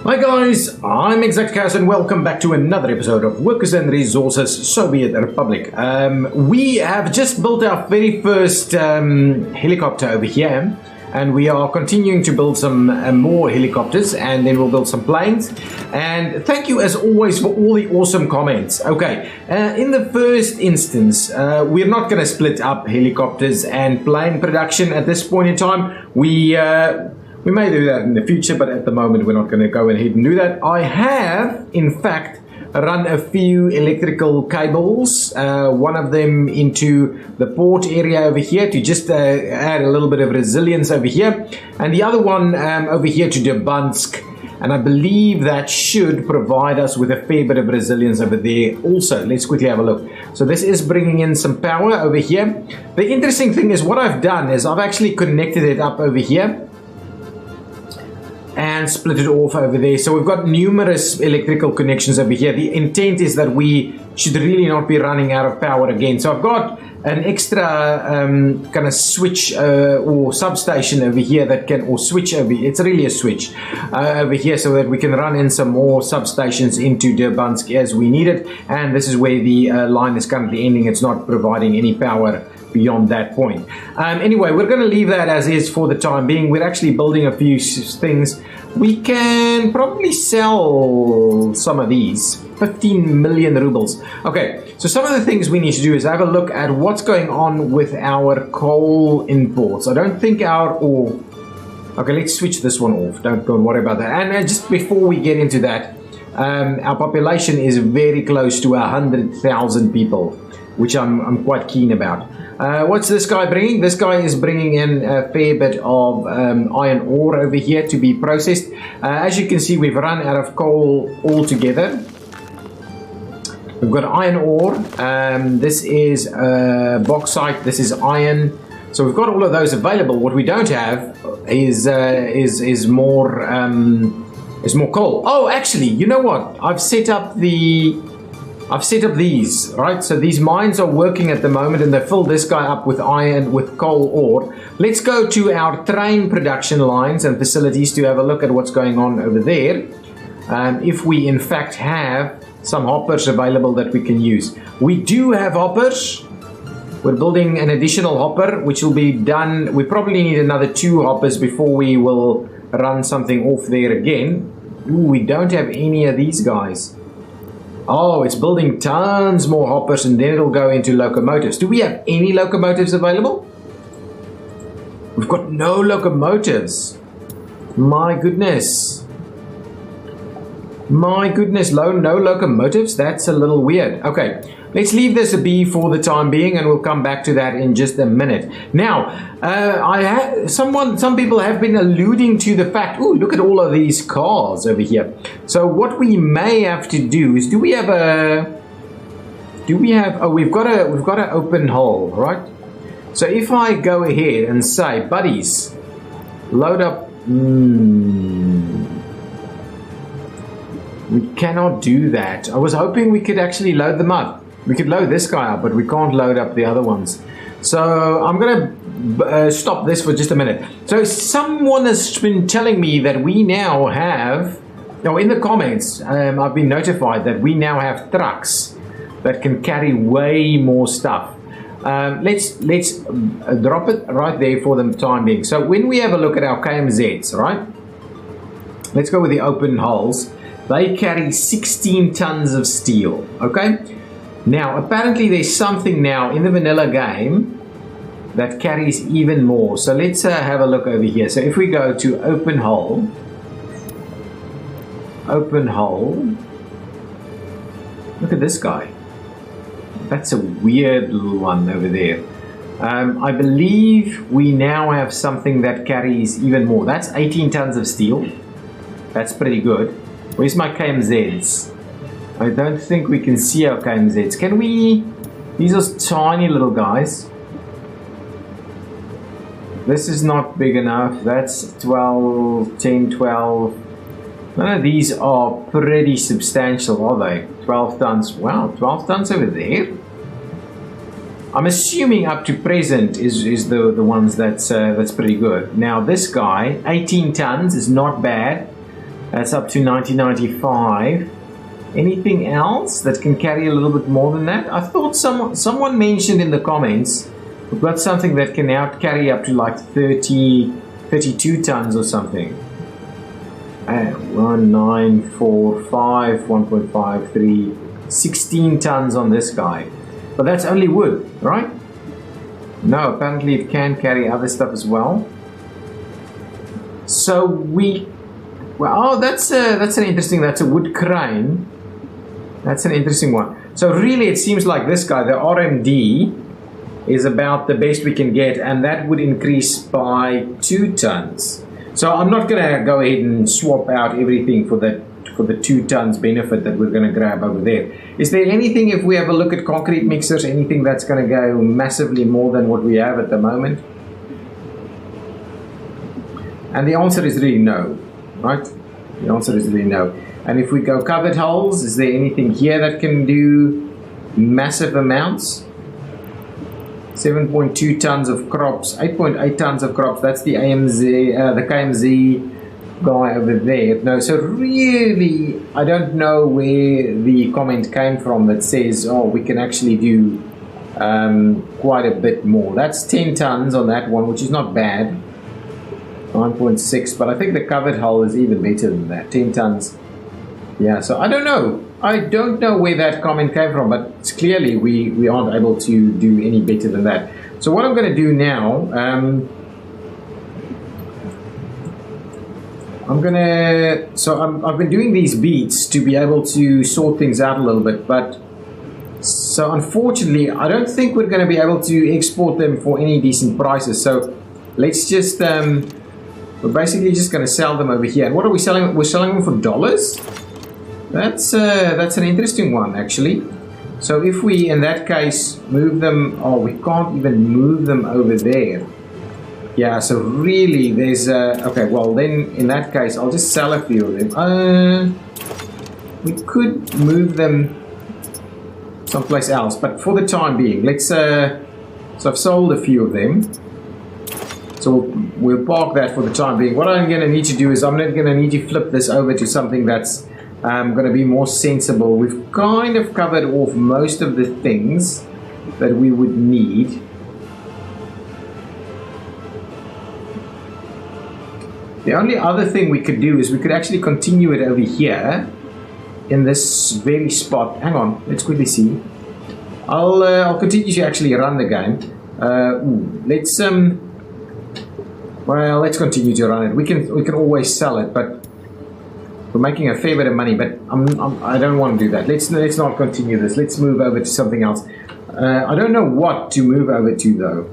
Hi guys, I'm ExactChaos and welcome back to another episode of Workers and Resources Soviet Republic. We have just built our very first helicopter over here, and we are continuing to build some more helicopters, and then we'll build some planes. And thank you as always for all the awesome comments. Okay, in the first instance, we're not going to split up helicopters and plane production at this point in time. We may do that in the future, but at the moment we're not going to go ahead and do that. I have, in fact, run a few electrical cables, one of them into the port area over here to just add a little bit of resilience over here, and the other one over here to Debansk, and I believe that should provide us with a fair bit of resilience over there also. Let's quickly have a look. So this is bringing in some power over here. The interesting thing is what I've done is I've actually connected it up over here and split it off over there. So we've got numerous electrical connections over here. The intent is that we should really not be running out of power again. So I've got an extra kind of switch or substation over here that can, or switch over here. It's really a switch over here so that we can run in some more substations into Debansk as we need it. And this is where the line is currently ending. It's not providing any power beyond that point. Anyway, we're going to leave that as is for the time being. We're actually building a few things. We can probably sell some of these. 15 million rubles. Okay, so some of the things we need to do is have a look at what's going on with our coal imports. I don't think okay, let's switch this one off. Don't worry about that. And just before we get into that, our population is very close to 100,000 people, which I'm quite keen about. What's this guy bringing? This guy is bringing in a fair bit of iron ore over here to be processed. As you can see, we've run out of coal altogether. We've got iron ore. This is bauxite. This is iron. So we've got all of those available. What we don't have is more coal. Oh, actually, you know what? I've set up these, right? So these mines are working at the moment, and they fill this guy up with iron, with coal ore. Let's go to our train production lines and facilities to have a look at what's going on over there. If we in fact have some hoppers available that we can use. We do have hoppers. We're building an additional hopper, which will be done. We probably need another 2 hoppers before we will run something off there again. Ooh, we don't have any of these guys. Oh, it's building tons more hoppers, and then it'll go into locomotives. Do we have any locomotives available? We've got no locomotives. My goodness. My goodness, no locomotives? That's a little weird. Okay, let's leave this a be for the time being, and we'll come back to that in just a minute. Now, some people have been alluding to the fact, ooh, look at all of these cars over here. So what we may have to do is, we've got an open hull, right? So if I go ahead and say, buddies, load up, we cannot do that. I was hoping we could actually load them up. We could load this guy up, but we can't load up the other ones. So I'm going to stop this for just a minute. So someone has been telling me that we now have, in the comments, I've been notified that we now have trucks that can carry way more stuff. Let's drop it right there for the time being. So when we have a look at our KMZs, right? Let's go with the open hulls. They carry 16 tons of steel, okay? Now, apparently there's something now in the vanilla game that carries even more. So let's have a look over here. So if we go to open hull, look at this guy. That's a weird little one over there. I believe we now have something that carries even more. That's 18 tons of steel. That's pretty good. Where's my KMZs? I don't think we can see our KMZs. Can we? These are tiny little guys. This is not big enough. That's 12, 10, 12. None of these are pretty substantial, are they? 12 tons. Wow, 12 tons over there. I'm assuming up to present is the ones that's pretty good. Now this guy, 18 tons is not bad. That's up to 1995. Anything else that can carry a little bit more than that? I thought someone mentioned in the comments we've got something that can now carry up to like 32 tons or something. 1945, 1.53, 16 tons on this guy. But that's only wood, right? No, apparently it can carry other stuff as well. So well, that's an interesting, that's a wood crane. That's an interesting one. So really it seems like this guy, the RMD, is about the best we can get, and that would increase by 2 tons. So I'm not going to go ahead and swap out everything for the 2 tons benefit that we're going to grab over there. Is there anything, if we have a look at concrete mixers, anything that's going to go massively more than what we have at the moment? And the answer is really no, right? The answer is really no. And if we go covered holes, is there anything here that can do massive amounts? 7.2 tons of crops, 8.8 tons of crops. That's the the KMZ guy over there. No, so really, I don't know where the comment came from that says, oh, we can actually do quite a bit more. That's 10 tons on that one, which is not bad. 9.6, but I think the covered hull is even better than that. 10 tons. Yeah, so I don't know. I don't know where that comment came from, but it's clearly we aren't able to do any better than that. So what I'm going to do now, I've been doing these beats to be able to sort things out a little bit, but so unfortunately, I don't think we're going to be able to export them for any decent prices. So let's just, we're basically just going to sell them over here. And what are we selling? We're selling them for dollars. That's an interesting one, actually. So if we, in that case, move them, oh, we can't even move them over there. Yeah, so really there's, okay, well then in that case, I'll just sell a few of them. We could move them someplace else, but for the time being, let's, so I've sold a few of them. So we'll park that for the time being. What I'm going to need to do is I'm going to need to flip this over to something that's going to be more sensible. We've kind of covered off most of the things that we would need. The only other thing we could do is we could actually continue it over here in this very spot. Hang on, let's quickly see. I'll continue to actually run the game. Well, let's continue to run it. We can always sell it, but we're making a fair bit of money. But I don't want to do that. Let's not continue this. Let's move over to something else. I don't know what to move over to though.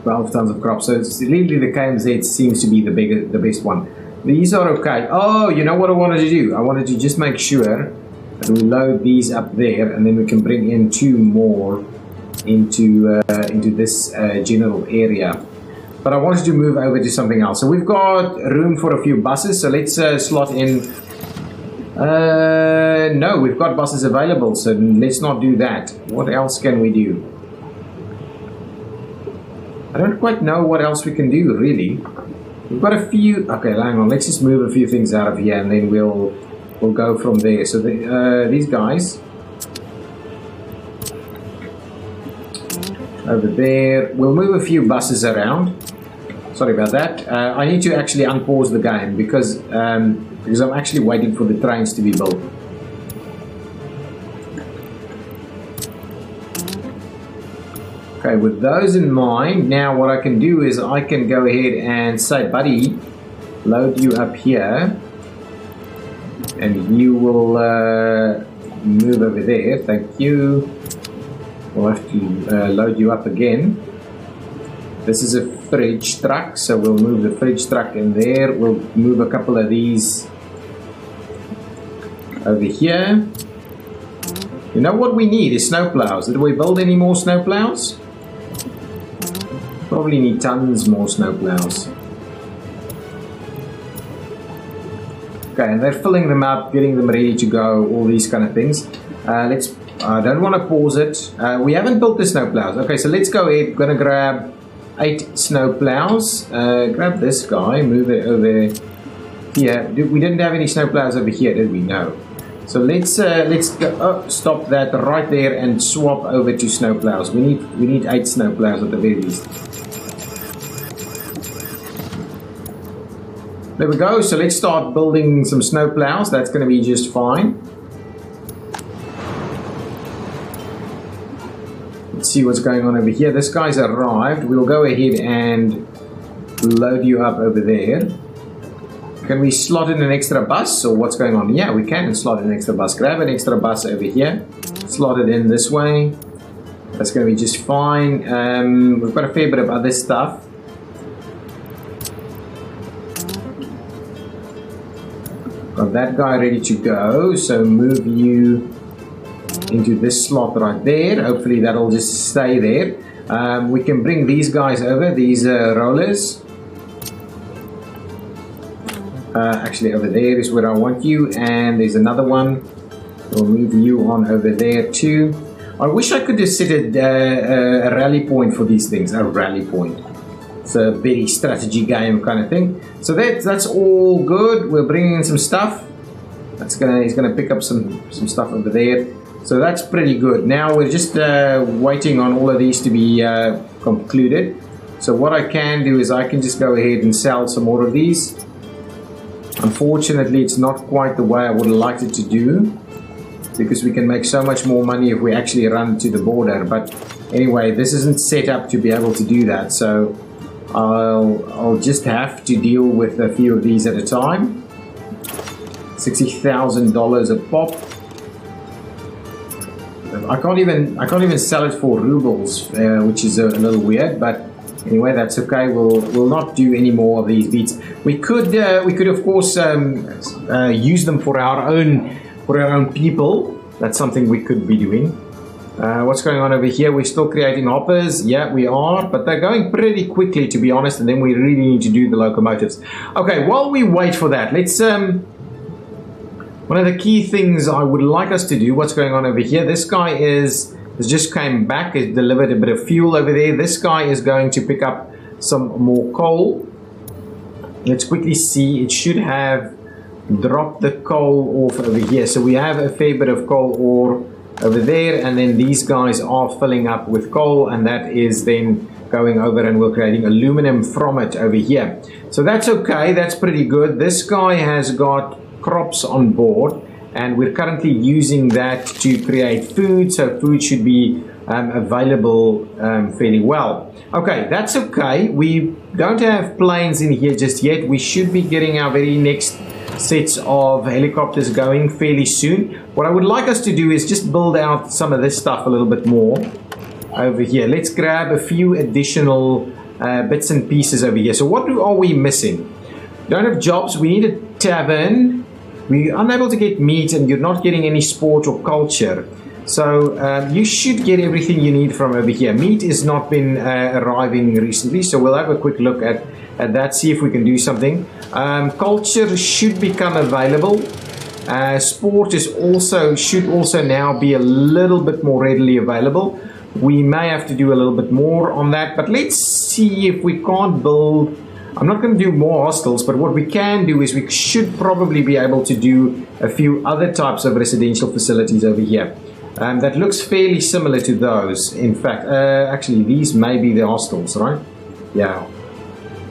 12 tons of crops. So it's really the KMZ seems to be the best one. These are okay. Oh, you know what I wanted to do? I wanted to just make sure that we load these up there, and then we can bring in 2 more into this general area. But I wanted to move over to something else. So we've got room for a few buses. So let's slot in. No, we've got buses available. So let's not do that. What else can we do? I don't quite know what else we can do, really. We've got a few. Okay, hang on. Let's just move a few things out of here, and then we'll go from there. So these guys over there. We'll move a few buses around. Sorry about that. I need to actually unpause the game because I'm actually waiting for the trains to be built. Okay, with those in mind, now what I can do is I can go ahead and say, buddy, load you up here, and you will move over there. Thank you. We'll have to load you up again. This is a fridge truck, so we'll move the fridge truck in there. We'll move a couple of these over here. You know what we need is snowplows. Did we build any more snowplows? Probably need tons more snowplows. Okay, and they're filling them up, getting them ready to go, all these kind of things. I don't want to pause it. We haven't built the snowplows. Okay, so let's go ahead. We're going to grab 8 snowplows. Grab this guy, move it over here. We didn't have any snowplows over here, did we? No. So let's go, stop that right there and swap over to snowplows. We need 8 snowplows at the very least. There we go. So let's start building some snowplows. That's going to be just fine. Let's see what's going on over here. This guy's arrived. We'll go ahead and load you up over there. Can we slot in an extra bus or what's going on? Yeah, we can slot in an extra bus. Grab an extra bus over here. Slot it in this way. That's going to be just fine. We've got a fair bit of other stuff. Got that guy ready to go. So move you into this slot right there. Hopefully that'll just stay there. We can bring these guys over, these rollers. Actually over there is where I want you, and there's another one. We'll move you on over there too. I wish I could just set a rally point for these things. A rally point. It's a very strategy game kind of thing. So that's all good. We're bringing in some stuff. He's gonna pick up some stuff over there. So that's pretty good. Now we're just waiting on all of these to be concluded. So what I can do is I can just go ahead and sell some more of these. Unfortunately, it's not quite the way I would have liked it to do, because we can make so much more money if we actually run to the border. But anyway, this isn't set up to be able to do that. So I'll just have to deal with a few of these at a time. $60,000 a pop. I can't even sell it for rubles, which is a little weird, but anyway, that's okay. We'll not do any more of these beats. We could of course use them for our own people. That's something we could be doing. What's going on over here? We're still creating hoppers. Yeah, we are, but they're going pretty quickly, to be honest. And then we really need to do the locomotives. Okay, while we wait for that, let's one of the key things I would like us to do, what's going on over here? This guy has just came back, has delivered a bit of fuel over there. This guy is going to pick up some more coal. Let's quickly see. It should have dropped the coal off over here. So we have a fair bit of coal ore over there, and then these guys are filling up with coal, and that is then going over and we're creating aluminum from it over here. So that's okay. That's pretty good. This guy has got crops on board, and we're currently using that to create food, so food should be available fairly well. Okay, that's okay. We don't have planes in here just yet. We should be getting our very next sets of helicopters going fairly soon. What I would like us to do is just build out some of this stuff a little bit more over here. Let's grab a few additional bits and pieces over here. So what are we missing? Don't have jobs. We need a tavern. We're unable to get meat, and you're not getting any sport or culture. So you should get everything you need from over here. Meat has not been arriving recently, so we'll have a quick look at that, see if we can do something. Culture should become available. Sport should also now be a little bit more readily available. We may have to do a little bit more on that, but let's see if we can't build. I'm not going to do more hostels, but what we can do is we should probably be able to do a few other types of residential facilities over here. That looks fairly similar to those. In fact, actually, these may be the hostels, right? Yeah.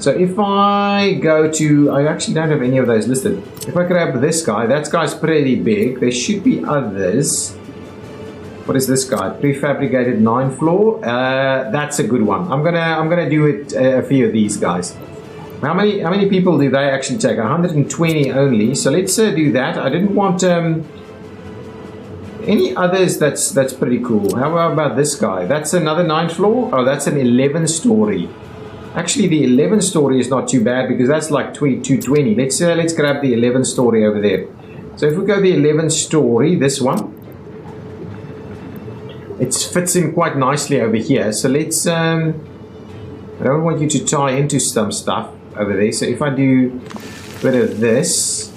So if I go to, I actually don't have any of those listed. If I grab this guy, that guy's pretty big. There should be others. What is this guy? Prefabricated 9th floor. That's a good one. I'm gonna do it a few of these guys. How many people do they actually take? 120 only. So let's do that. I didn't want any others. That's pretty cool. How about this guy? That's another 9th floor. Oh, that's an 11th story. Actually, the 11th story is not too bad because that's like 220. Let's grab the 11th story over there. So if we go the 11th story, this one, it fits in quite nicely over here. So let's. I don't want you to tie into some stuff over there. So if I do a bit of this,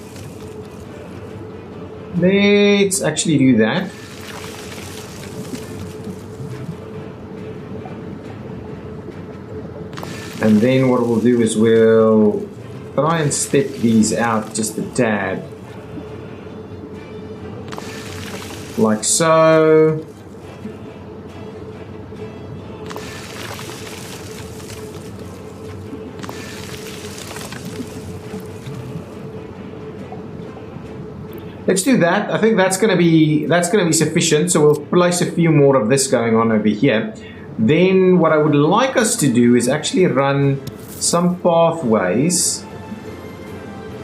let's actually do that. And then what we'll do is we'll try and step these out just a tad. Like so. Let's do that. I think that's going to be sufficient. So we'll place a few more of this going on over here. Then what I would like us to do is actually run some pathways.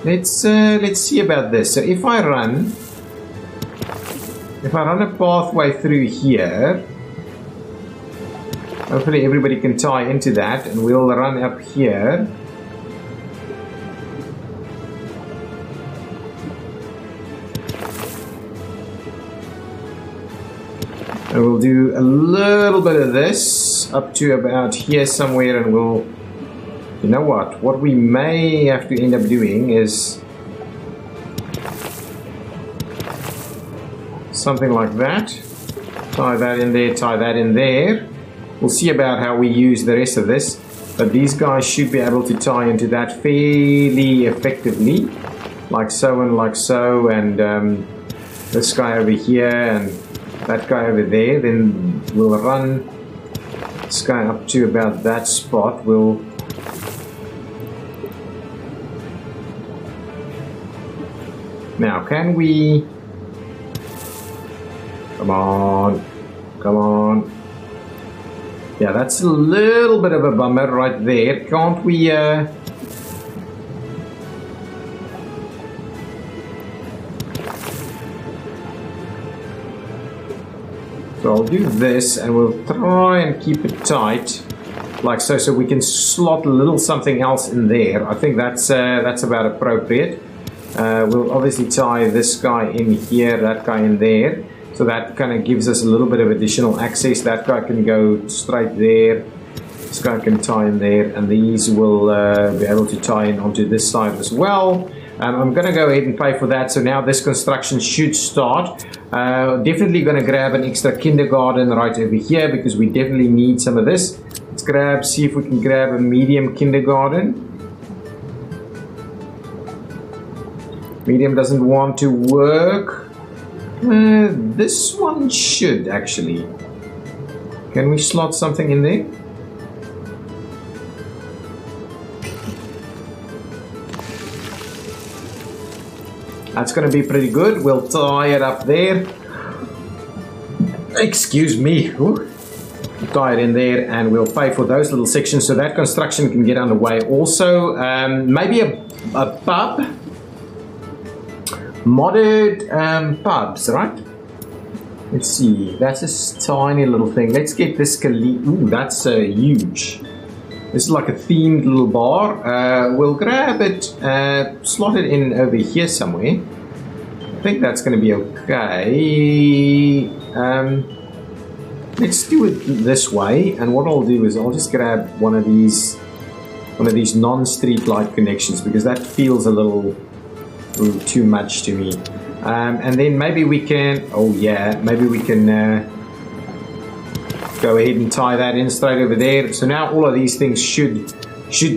Let's see about this. So if I run a pathway through here, hopefully everybody can tie into that, and we'll run up here. And we'll do a little bit of this up to about here somewhere, and we'll, you know what we may have to end up doing is something like that. Tie that in there, tie that in there. We'll see about how we use the rest of this, but these guys should be able to tie into that fairly effectively, like so and like so, and this guy over here and that guy over there. Then we'll run this guy up to about that spot. We'll now, can we come on, yeah, that's a little bit of a bummer right there. Can't we so I'll do this, and we'll try and keep it tight, like so, so we can slot a little something else in there. I think that's about appropriate. We'll obviously tie this guy in here, that guy in there, so that kind of gives us a little bit of additional access. That guy can go straight there, this guy can tie in there, and these will be able to tie in onto this side as well. I'm going to go ahead and pay for that. So now this construction should start. Definitely going to grab an extra kindergarten right over here, because we definitely need some of this. Let's see if we can grab a medium kindergarten. Medium doesn't want to work. This one should actually. Can we slot something in there? That's going to be pretty good. We'll tie it up there. Excuse me. Ooh. Tie it in there, and we'll pay for those little sections so that construction can get underway. Also, maybe a pub. Modded pubs, right? Let's see. That's a tiny little thing. Let's get this. Ooh, that's huge. This is like a themed little bar. We'll grab it, slot it in over here somewhere. I think that's going to be okay. Let's do it this way. And what I'll do is I'll just grab one of these non-street light connections, because that feels a little too much to me. And then maybe we can. Oh yeah, maybe we can. Go ahead and tie that in straight over there. So now all of these things should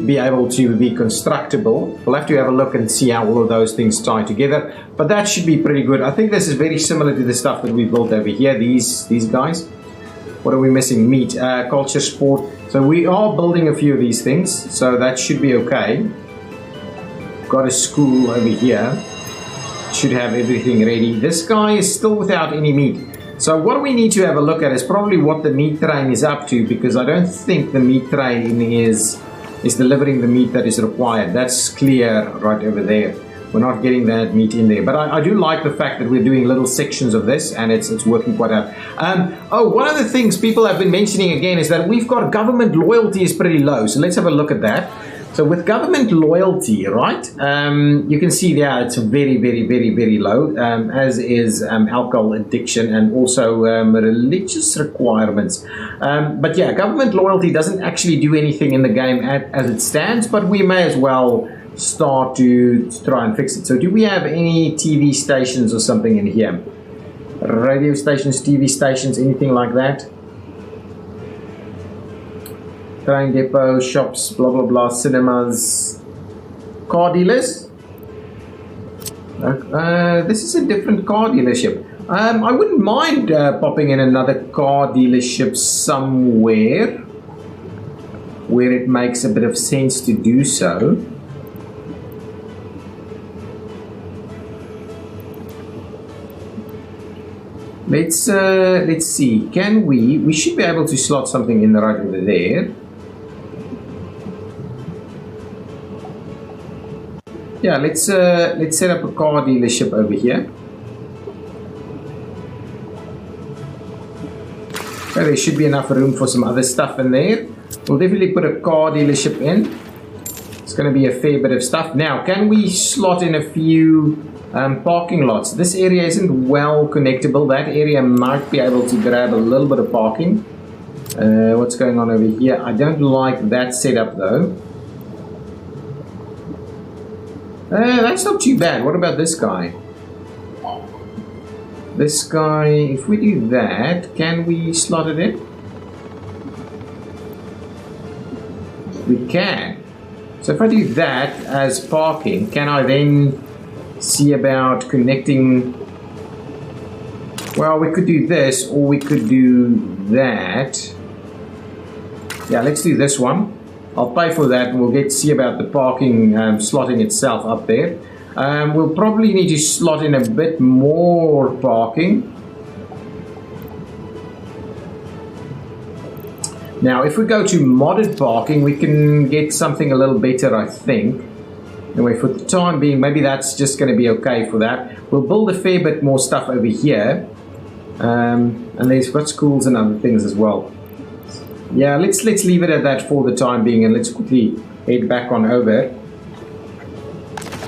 be able to be constructible. We'll have to have a look and see how all of those things tie together, but that should be pretty good. I think this is very similar to the stuff that we built over here. These guys. What are we missing? Meat, culture, sport. So we are building a few of these things, so that should be okay. Got a school over here. Should have everything ready. This guy is still without any meat. So what we need to have a look at is probably what the meat train is up to, because I don't think the meat train is delivering the meat that is required. That's clear right over there. We're not getting that meat in there. But I do like the fact that we're doing little sections of this, and it's working quite out. One of the things people have been mentioning again is that we've got government loyalty is pretty low. So let's have a look at that. So with government loyalty, right, you can see there it's very, very, very, very low, as is alcohol addiction and also religious requirements. But yeah, government loyalty doesn't actually do anything in the game as it stands, but we may as well start to try and fix it. So do we have any TV stations or something in here? Radio stations, TV stations, anything like that? Train depot, shops, blah blah blah, cinemas, car dealers. This is a different car dealership. I wouldn't mind popping in another car dealership somewhere where it makes a bit of sense to do so. Let's see. Can we should be able to slot something in right over there. Yeah, let's set up a car dealership over here. Okay, there should be enough room for some other stuff in there. We'll definitely put a car dealership in. It's going to be a fair bit of stuff. Now, can we slot in a few parking lots? This area isn't well connectable. That area might be able to grab a little bit of parking. What's going on over here? I don't like that setup though. That's not too bad. What about this guy? This guy, if we do that, can we slot it in? We can. So if I do that as parking, can I then see about connecting? Well, we could do this, or we could do that. Yeah, let's do this one. I'll pay for that, and we'll see about the parking slotting itself up there. We'll probably need to slot in a bit more parking. Now, if we go to modded parking, we can get something a little better, I think. Anyway, for the time being, maybe that's just going to be okay for that. We'll build a fair bit more stuff over here. And there's got schools and other things as well. Yeah, let's leave it at that for the time being, and let's quickly head back on over.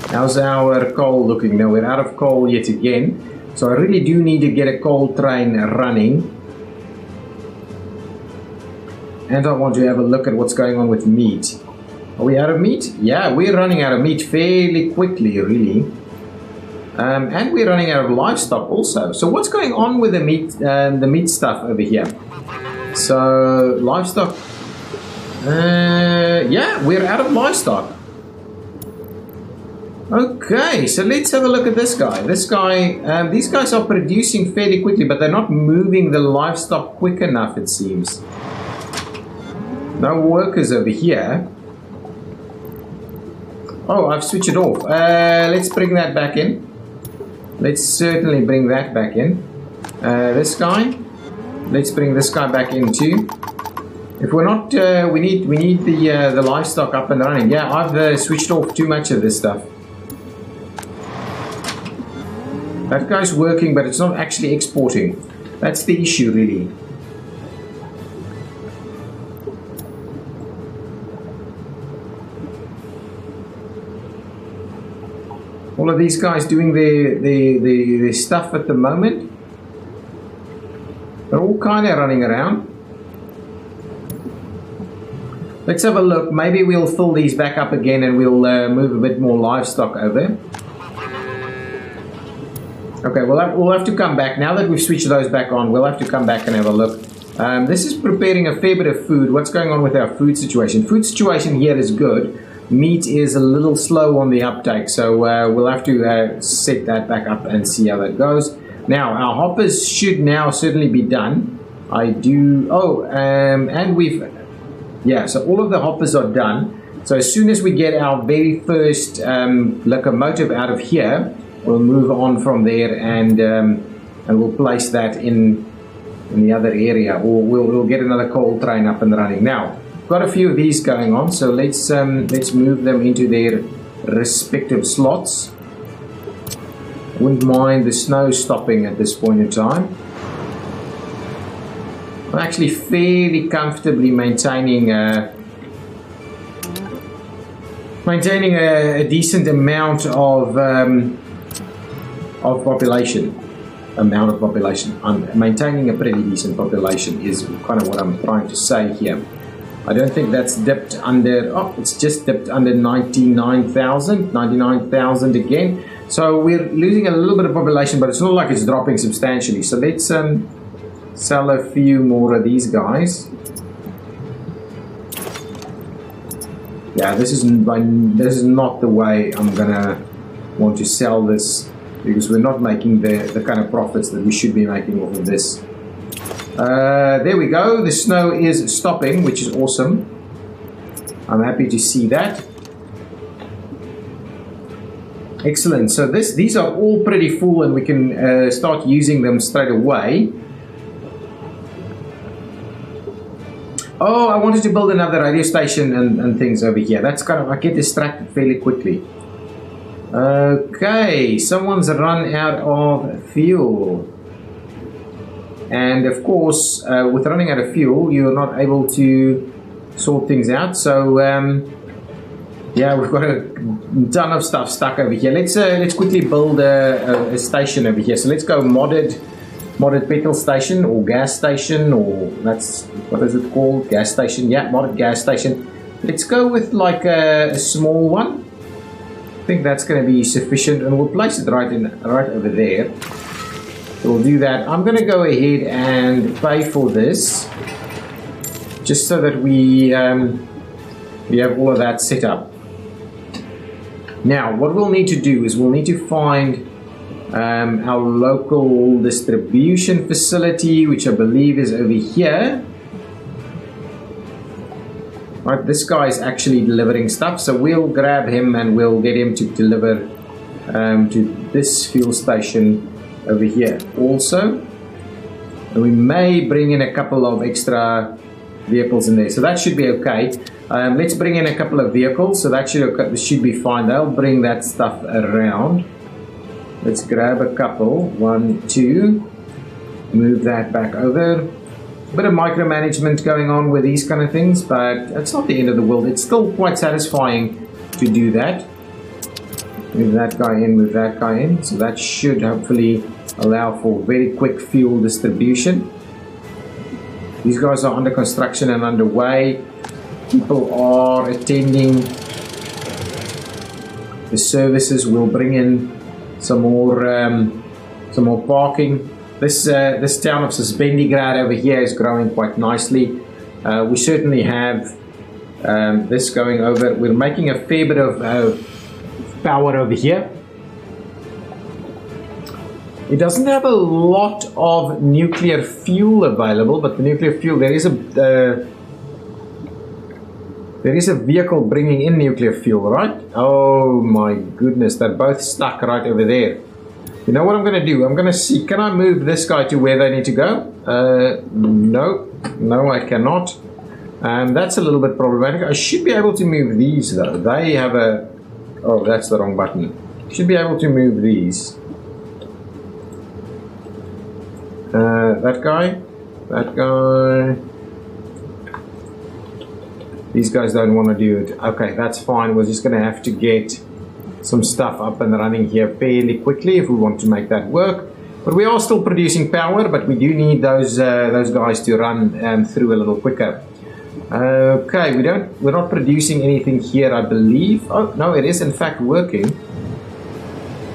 How's our coal looking? Now, we're out of coal yet again. So I really do need to get a coal train running. And I want to have a look at what's going on with meat. Are we out of meat? Yeah, we're running out of meat fairly quickly, really. And we're running out of livestock also. So what's going on with the meat stuff over here? So livestock. Yeah, we're out of livestock. Okay, so let's have a look at this guy. This guy, these guys are producing fairly quickly, but they're not moving the livestock quick enough, it seems. No workers over here. Oh, I've switched it off. Let's bring that back in. Let's certainly bring that back in. This guy. Let's bring this guy back in too. If we're not, we need the livestock up and running. Yeah, I've switched off too much of this stuff. That guy's working, but it's not actually exporting. That's the issue, really. All of these guys doing their stuff at the moment. They're all kind of running around. Let's have a look. Maybe we'll fill these back up again and we'll move a bit more livestock over. Okay, we'll have to come back. Now that we've switched those back on, we'll have to come back and have a look. This is preparing a fair bit of food. What's going on with our food situation? Food situation here is good. Meat is a little slow on the uptake, so we'll have to set that back up and see how that goes. Now, our hoppers should now certainly be done. And we've... Yeah, so all of the hoppers are done. So as soon as we get our very first locomotive out of here, we'll move on from there and we'll place that in the other area, or we'll get another coal train up and running. Now, got a few of these going on, so let's move them into their respective slots. Wouldn't mind the snow stopping at this point in time. I'm actually fairly comfortably maintaining a decent amount of population. I'm maintaining a pretty decent population is kind of what I'm trying to say here. I don't think that's dipped under, it's just dipped under 99,000 again. So we're losing a little bit of population, but it's not like it's dropping substantially. So let's sell a few more of these guys. Yeah, this is not the way I'm gonna want to sell this, because we're not making the kind of profits that we should be making off of this. There we go. The snow is stopping, which is awesome. I'm happy to see that. Excellent. So these are all pretty full, and we can start using them straight away. Oh, I wanted to build another radio station and things over here. That's kind of, I get distracted fairly quickly. Okay, someone's run out of fuel. And of course, with running out of fuel, you're not able to sort things out. So, yeah, we've got a ton of stuff stuck over here. Let's quickly build a station over here. So let's go modded petrol station or gas station, or that's, what is it called? Gas station. Yeah, modded gas station. Let's go with like a small one. I think that's going to be sufficient, and we'll place it right over there. So we'll do that. I'm going to go ahead and pay for this, just so that we have all of that set up. Now, what we'll need to do is we'll need to find our local distribution facility, which I believe is over here. Right, this guy is actually delivering stuff, so we'll grab him and we'll get him to deliver to this fuel station over here also. And we may bring in a couple of extra vehicles in there, so that should be okay. Let's bring in a couple of vehicles, so that should be fine. They'll bring that stuff around. Let's grab a couple. 1, 2. Move that back over. Bit of micromanagement going on with these kind of things, but it's not the end of the world. It's still quite satisfying to do that. Move that guy in, move that guy in. So that should hopefully allow for very quick fuel distribution. These guys are under construction and underway. People are attending the services. We'll bring in some more parking. This town of Suspendigrad over here is growing quite nicely. We certainly have this going over. We're making a fair bit of power over here. It doesn't have a lot of nuclear fuel available, but the nuclear fuel, there is a vehicle bringing in nuclear fuel, right? Oh my goodness, they're both stuck right over there. You know what I'm going to do? I'm going to see, can I move this guy to where they need to go? No, I cannot. That's a little bit problematic. I should be able to move these though. They have a, oh, that's the wrong button. Should be able to move these. That guy. These guys don't want to do it. Okay, that's fine. We're just going to have to get some stuff up and running here fairly quickly if we want to make that work. But we are still producing power, but we do need those guys to run through a little quicker. Okay, we're not producing anything here, I believe. Oh no, it is in fact working.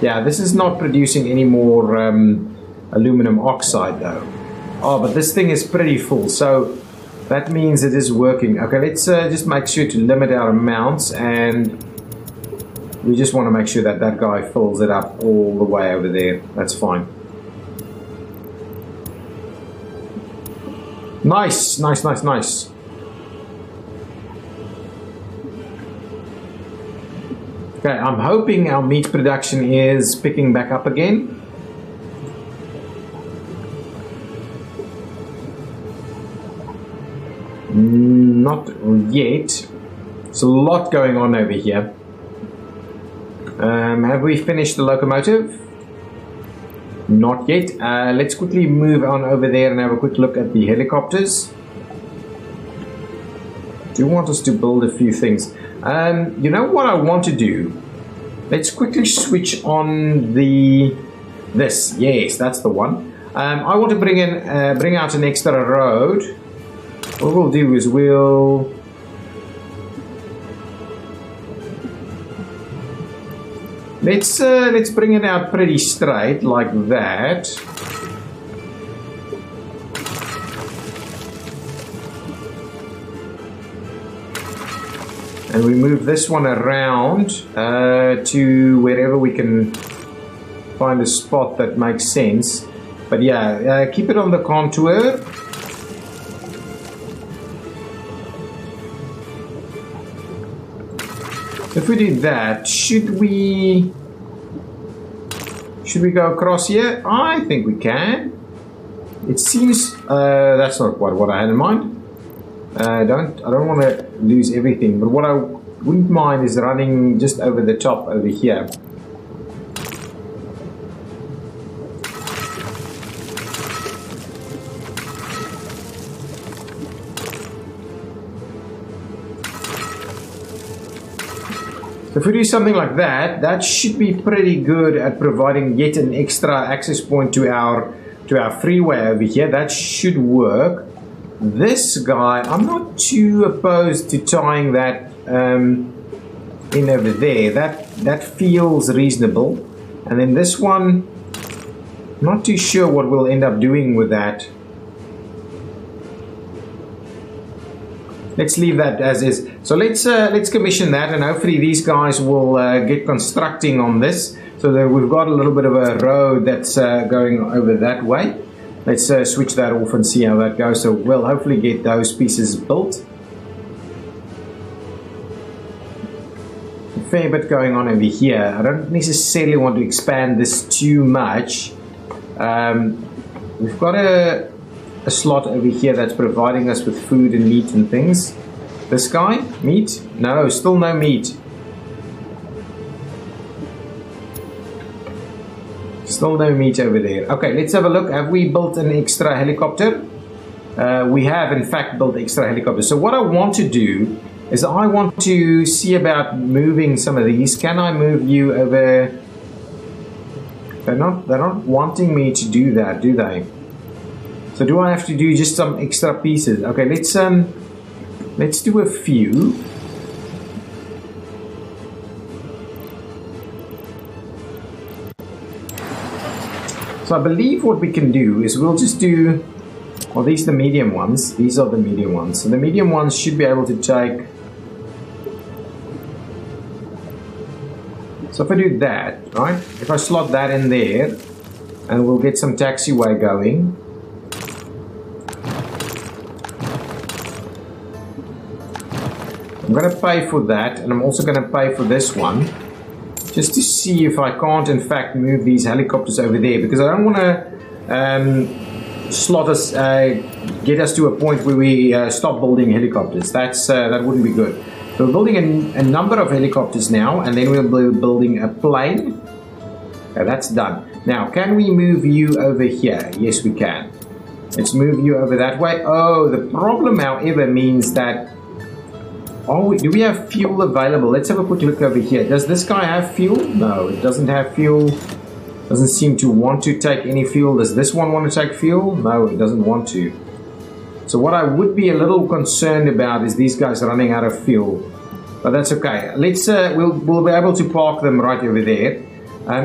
Yeah, this is not producing any more aluminum oxide though. Oh, but this thing is pretty full, so that means it is working. Okay, let's just make sure to limit our amounts, and we just want to make sure that that guy fills it up all the way over there. That's fine. Nice. Okay, I'm hoping our meat production is picking back up again. Not yet. There's a lot going on over here. Have we finished the locomotive? Not yet. Let's quickly move on over there and have a quick look at the helicopters. Do want us to build a few things. You know what I want to do? Let's quickly switch on this. Yes, that's the one. I want to bring out an extra road. What we'll do is let's bring it out pretty straight like that. And we move this one around to wherever we can find a spot that makes sense. But yeah, keep it on the contour. If we do that, should we go across here? I think we can. It seems that's not quite what I had in mind. I don't want to lose everything, but what I wouldn't mind is running just over the top over here. If we do something like that, that should be pretty good at providing yet an extra access point to our freeway over here. That should work. This guy, I'm not too opposed to tying that in over there. That feels reasonable. And then this one, not too sure what we'll end up doing with that. Let's leave that as is. So let's commission that, and hopefully these guys will get constructing on this, so that we've got a little bit of a road that's going over that way. Let's switch that off and see how that goes. So we'll hopefully get those pieces built. A fair bit going on over here. I don't necessarily want to expand this too much. We've got a slot over here that's providing us with food and meat and things. This guy? Meat? No, still no meat. Still no meat over there. Okay, let's have a look. Have we built an extra helicopter? We have in fact built extra helicopters. So what I want to do is I want to see about moving some of these. Can I move you over? They're not wanting me to do that, do they? So do I have to do just some extra pieces? Okay, let's do a few. So I believe what we can do is we'll just do, well, these are the medium ones. These are the medium ones. So the medium ones should be able to take. So if I do that, right? If I slot that in there, and we'll get some taxiway going. I'm going to pay for that, and I'm also going to pay for this one, just to see if I can't in fact move these helicopters over there, because I don't want to slot us, get us to a point where we stop building helicopters. That wouldn't be good. So we're building a number of helicopters now, and then we'll be building a plane. Okay, that's done. Now, can we move you over here? Yes, we can. Let's move you over that way. Oh, the problem, however, means that do we have fuel available? Let's have a quick look over here. Does this guy have fuel? No, it doesn't have fuel. Doesn't seem to want to take any fuel. Does this one want to take fuel? No, it doesn't want to. So what I would be a little concerned about is these guys running out of fuel. But that's okay. Let's we'll be able to park them right over there.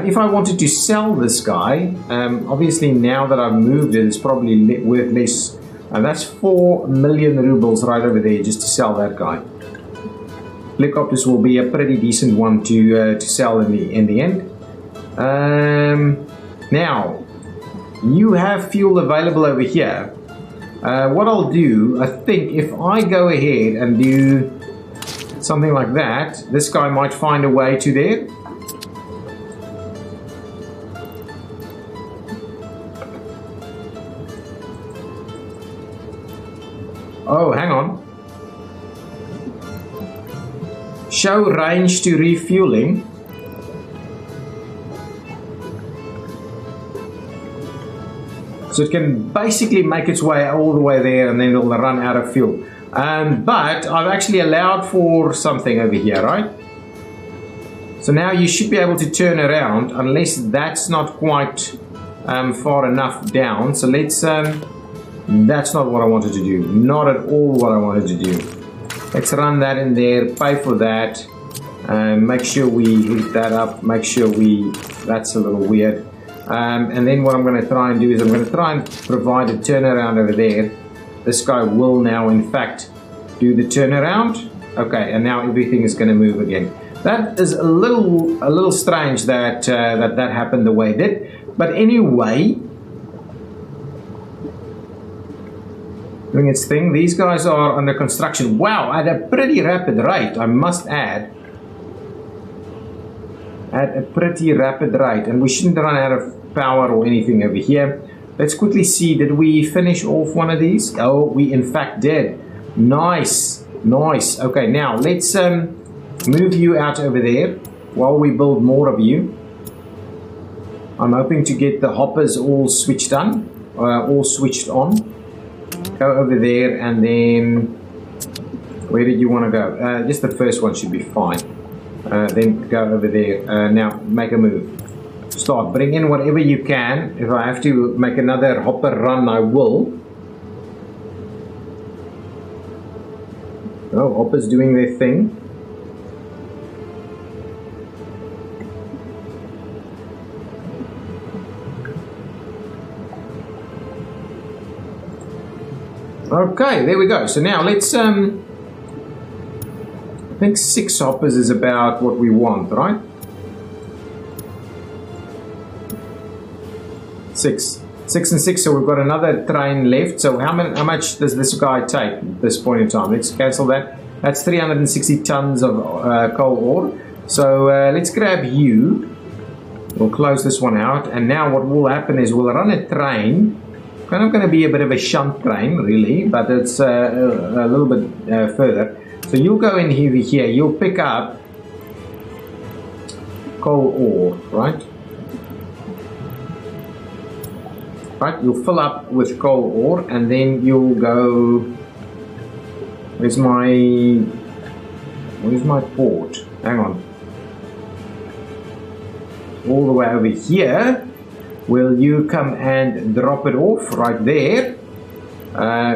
If I wanted to sell this guy, obviously now that I've moved it, it's probably worth less. And that's 4 million rubles right over there just to sell that guy. Helicopters will be a pretty decent one to sell in the end. Now, you have fuel available over here. What I'll do, I think, if I go ahead and do something like that, this guy might find a way to there. Oh, hang on. Show range to refueling. So it can basically make its way all the way there, and then it'll run out of fuel. But I've actually allowed for something over here, right? So now you should be able to turn around, unless that's not quite far enough down. So let's, that's not what I wanted to do. Not at all what I wanted to do. Let's run that in there, pay for that. Make sure we heat that up, make sure that's a little weird. And then what I'm going to try and do is I'm going to try and provide a turnaround over there. This guy will now in fact do the turnaround. Okay, and now everything is going to move again. That is a little strange that that happened the way it did. But anyway, doing its thing. These guys are under construction. Wow, at a pretty rapid rate, I must add. At a pretty rapid rate, and we shouldn't run out of power or anything over here. Let's quickly see, did we finish off one of these? Oh, we in fact did. Nice, nice. Okay, now let's move you out over there while we build more of you. I'm hoping to get the hoppers all switched on, all switched on. Go over there, and then where did you want to go? Just the first one should be fine. Then go over there. Now make a move. Start. Bring in whatever you can. If I have to make another hopper run, I will. Oh, hoppers doing their thing. Okay, there we go. So now let's I think 6 hoppers is about what we want, right? 6 and 6, so we've got another train left. So how much does this guy take at this point in time? Let's cancel that. That's 360 tons of coal ore. So let's grab you. We'll close this one out, and now what will happen is we'll run a train. Kind of going to be a bit of a shunt train, really, but it's a little bit further. So you'll go in here, you'll pick up coal ore, right? Right, you'll fill up with coal ore, and then you'll go. Where's my port? Hang on. All the way over here. Will you come and drop it off right there?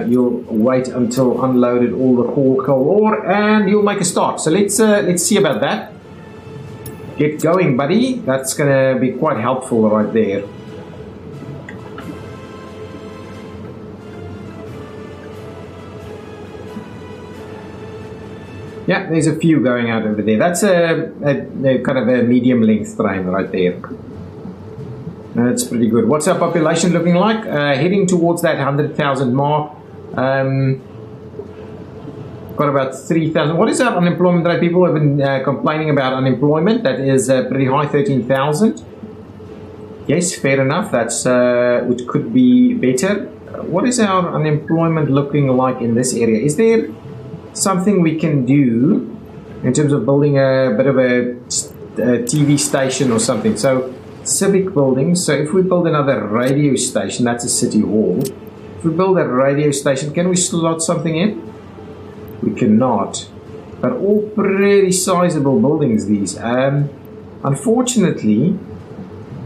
You'll wait until unloaded all the coal ore, and you'll make a start. So let's see about that. Get going, buddy. That's gonna be quite helpful right there. Yeah, there's a few going out over there. That's a kind of a medium length train right there. That's pretty good. What's our population looking like? Heading towards that 100,000 mark. Got about 3,000. What is our unemployment rate? People have been complaining about unemployment. That is pretty high, 13,000. Yes, fair enough. That's which could be better. What is our unemployment looking like in this area? Is there something we can do in terms of building a bit of a TV station or something? So civic buildings. So if we build another radio station, that's a city hall. If we build a radio station, can we slot something in? We cannot. But all pretty sizable buildings, these. Unfortunately,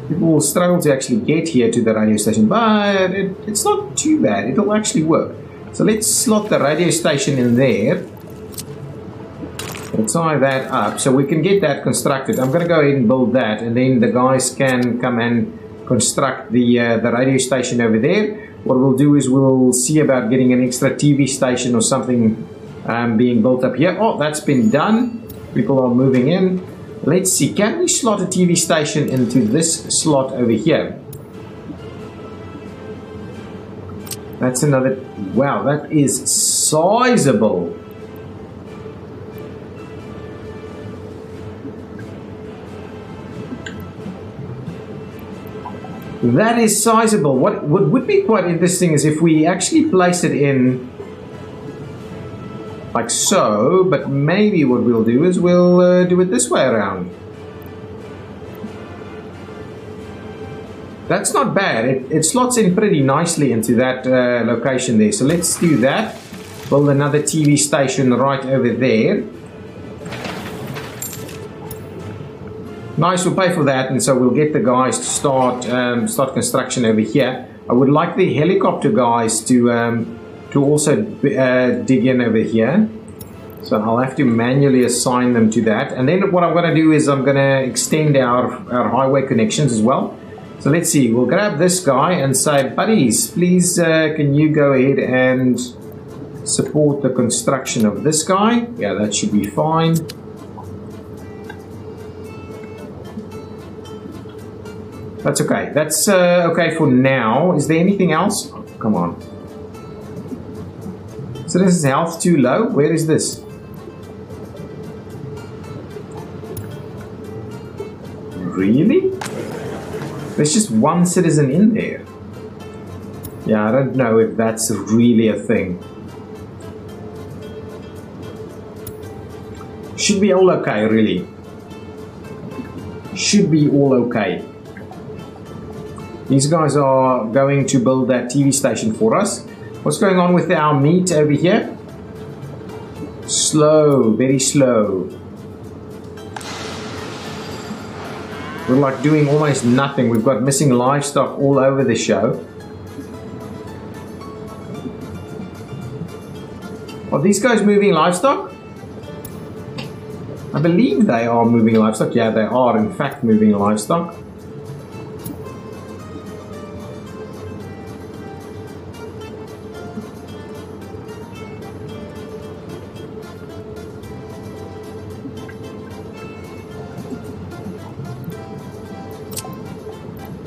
people will struggle to actually get here to the radio station, but it's not too bad. It'll actually work. So let's slot the radio station in there. We'll tie that up so we can get that constructed. I'm going to go ahead and build that, and then the guys can come and construct the radio station over there. What we'll do is we'll see about getting an extra TV station or something being built up here. Oh, that's been done. People are moving in. Let's see. Can we slot a TV station into this slot over here? That's another. Wow, that is sizable. That is sizable. What would be quite interesting is if we actually place it in like so, but maybe what we'll do is we'll do it this way around. That's not bad. It slots in pretty nicely into that location there. So let's do that. Build another TV station right over there. Nice, we'll pay for that, and so we'll get the guys to start construction over here. I would like the helicopter guys to also dig in over here. So I'll have to manually assign them to that. And then what I'm going to do is I'm going to extend our highway connections as well. So let's see, we'll grab this guy and say, buddies, please can you go ahead and support the construction of this guy. Yeah, that should be fine. That's okay. That's okay for now. Is there anything else? Oh, come on. So this is health too low. Where is this? Really? There's just one citizen in there. Yeah, I don't know if that's really a thing. Should be all okay, really. Should be all okay. These guys are going to build that TV station for us. What's going on with our meat over here? Slow, very slow. We're like doing almost nothing. We've got missing livestock all over the show. Are these guys moving livestock? I believe they are moving livestock. Yeah, they are in fact moving livestock.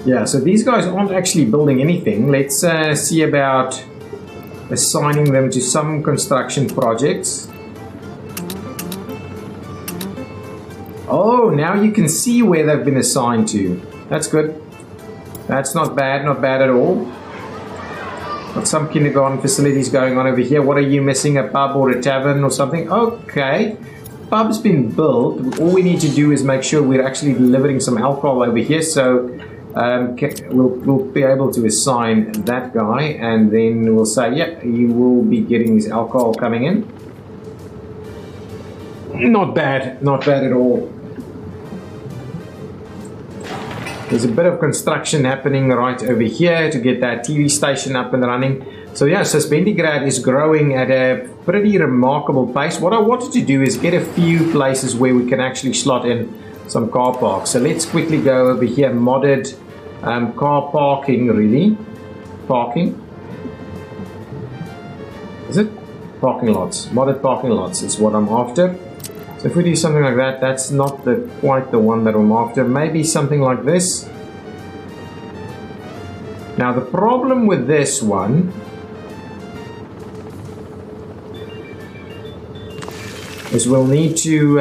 Yeah, so these guys aren't actually building anything. Let's see about assigning them to some construction projects. Oh, now you can see where they've been assigned to. That's good. That's not bad at all. Got some kindergarten facilities going on over here. What are you missing? A pub or a tavern or something? Okay. Pub's been built. All we need to do is make sure we're actually delivering some alcohol over here. So we'll be able to assign that guy, and then we'll say, yeah, you will be getting his alcohol coming in. Not bad at all. There's a bit of construction happening right over here to get that TV station up and running. So yeah, Suspendigrad is growing at a pretty remarkable pace. What I wanted to do is get a few places where we can actually slot in some car parks. So let's quickly go over here, modded car parking, really. Parking. Is it? Parking lots. Modded parking lots is what I'm after. So if we do something like that, that's not quite the one that I'm after. Maybe something like this. Now the problem with this one is we'll need to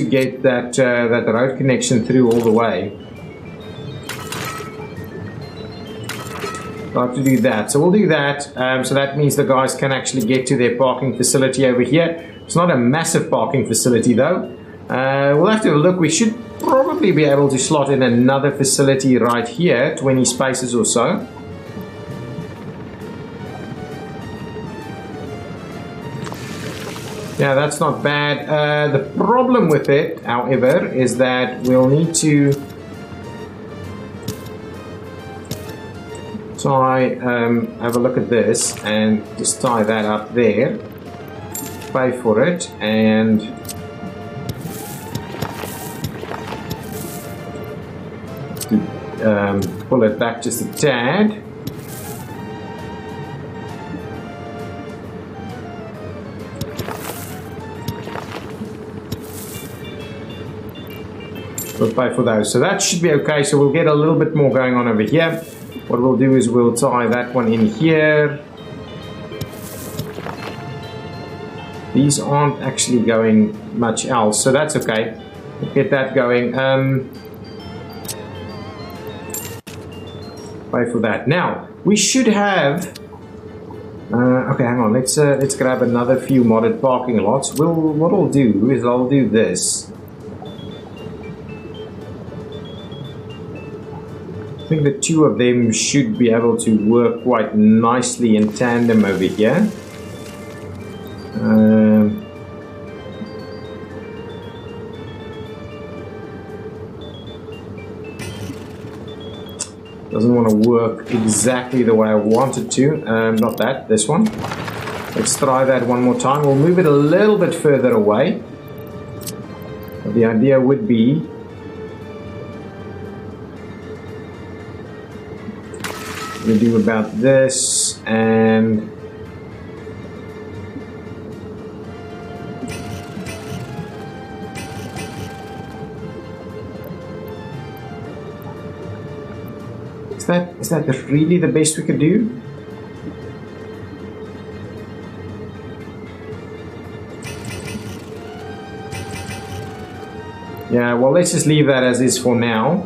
get that that road connection through all the way. We'll have to do that. So we'll do that. So that means the guys can actually get to their parking facility over here. It's not a massive parking facility though. We'll have to have a look. We should probably be able to slot in another facility right here, 20 spaces or so. Yeah, that's not bad. The problem with it, however, is that we'll need to try have a look at this and just tie that up there, pay for it, and pull it back just a tad. We'll pay for those, so that should be okay. So we'll get a little bit more going on over here. What we'll do is we'll tie that one in here. These aren't actually going much else, so that's okay. We'll get that going. Pay for that. Now we should have. Okay, hang on. Let's grab another few modded parking lots. What I'll do is I'll do this. I think the two of them should be able to work quite nicely in tandem over here. Doesn't want to work exactly the way I want it to. Not that, this one. Let's try that one more time. We'll move it a little bit further away. But the idea would be we do about this, and that really the best we could do? Yeah, well, let's just leave that as is for now.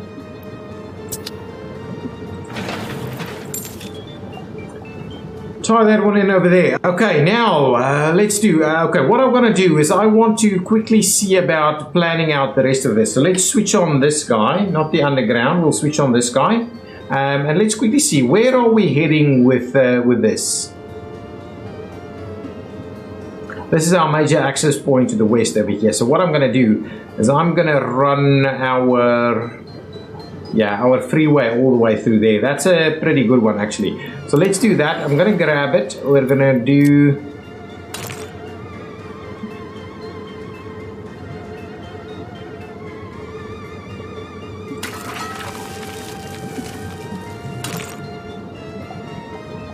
Tie that one in over there. Okay, now let's do. Okay, what I'm going to do is I want to quickly see about planning out the rest of this. So let's switch on this guy, not the underground. We'll switch on this guy, and let's quickly see where are we heading with this. This is our major access point to the west over here. So what I'm going to do is I'm going to run our freeway all the way through there. That's a pretty good one, actually. So let's do that. I'm going to grab it. We're going to do...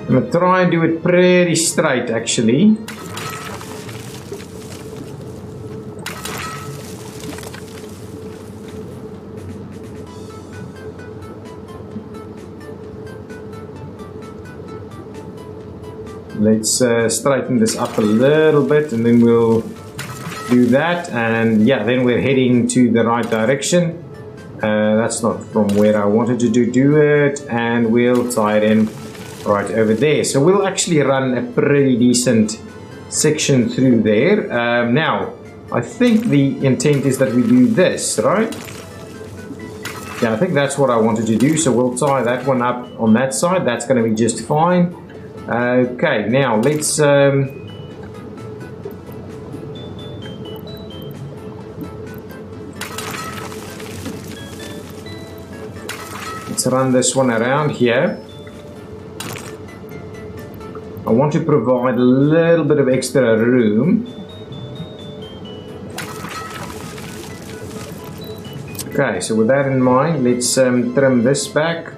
I'm going to try and do it pretty straight, actually. Let's straighten this up a little bit, and then we'll do that, and yeah, then we're heading to the right direction. That's not from where I wanted to do it, and we'll tie it in right over there. So we'll actually run a pretty decent section through there. Now, I think the intent is that we do this, right? Yeah, I think that's what I wanted to do, so we'll tie that one up on that side. That's going to be just fine. Okay, now let's run this one around here. I want to provide a little bit of extra room. Okay, so with that in mind, let's trim this back.